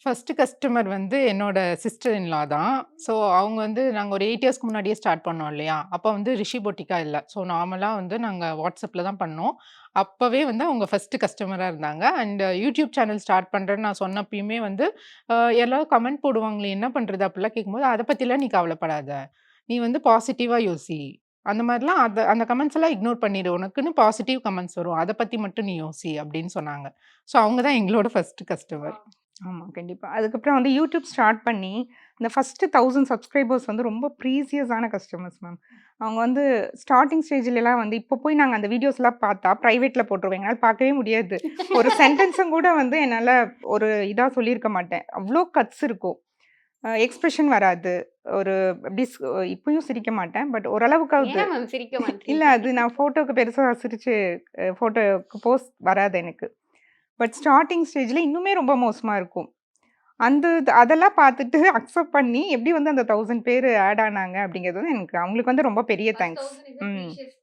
First customer வந்து என்னோட sister in லா தான். ஸோ அவங்க வந்து நாங்க ஒரு 8 இயர்ஸ்க்கு முன்னாடியே ஸ்டார்ட் பண்ணோம் இல்லையா? அப்ப வந்து ரிஷி பொட்டிக்கா இல்ல. ஸோ நார்மலா வந்து நாங்க WhatsAppல தான் பண்ணோம். அப்பவே வந்து அவங்க ஃபர்ஸ்ட் கஸ்டமரா இருந்தாங்க. அண்ட் யூடியூப் சேனல் ஸ்டார்ட் பண்றேன்னு நான் சொன்னப்பயுமே வந்து, எல்லாரும் கமெண்ட் போடுவாங்களே என்ன பண்றது? அப்படிலாம் கேட்கும்போது, "அத பத்திலாம் நீ கவலைப்படாத. நீ வந்து பாசிட்டிவா யோசி." அந்த மாரிலாம் அந்த கமெண்ட்ஸ் எல்லாம் இக்னோர் பண்ணிடு. உனக்குன்னு பாசிட்டிவ் கமெண்ட்ஸ் வரும். அத பத்தி மட்டும் நீ யோசி அப்படின்னு சொன்னாங்க. ஸோ அவங்க தான் எங்களோட ஃபர்ஸ்ட் கஸ்டமர். ஆமா, கண்டிப்பா. அதுக்கப்புறம் வந்து யூடியூப் ஸ்டார்ட் பண்ணி, இந்த ஃபர்ஸ்ட்டு 1000 சப்ஸ்கிரைபர்ஸ் வந்து ரொம்ப ப்ரீசியஸான கஸ்டமர்ஸ் மேம். அவங்க வந்து ஸ்டார்ட்டிங் ஸ்டேஜ்லலாம் வந்து இப்போ போய் நாங்க அந்த வீடியோஸ்லாம் பார்த்தா, பிரைவேட்ல போட்டுருவோம். எங்களால பார்க்கவே முடியாது. ஒரு சென்டென்ஸும் கூட வந்து என்னால ஒரு இதா சொல்லியிருக்க மாட்டேன். அவ்ளோ கட்ஸ் இருக்கும். எக்ஸ்பிரஷன் வராது. ஒரு எப்டி இப்பயும் சிரிக்க மாட்டேன். பட் ஓரளவுக்காவது. ஏன் மேம் சிரிக்க இல்ல மாட்றீங்க? அது நான் ஃபோட்டோக்கு பெருசா சிரிச்சு ஃபோட்டோக்கு போஸ் வராது எனக்கு. பட் ஸ்டார்ட்டிங் ஸ்டேஜ்ல இன்னுமே ரொம்ப மோசமா இருக்கும். அந்த அதெல்லாம் பார்த்துட்டு அக்செப்ட் பண்ணி எப்படி வந்து அந்த 1000 பேரு ஆட் ஆனாங்க அப்படிங்கிறது வந்து எனக்கு அவங்களுக்கு வந்து ரொம்ப பெரிய ஃபர்ஸ்ட் தேங்க்ஸ். 1000 இஸ் அ ம். ப்ரீஷியஸ்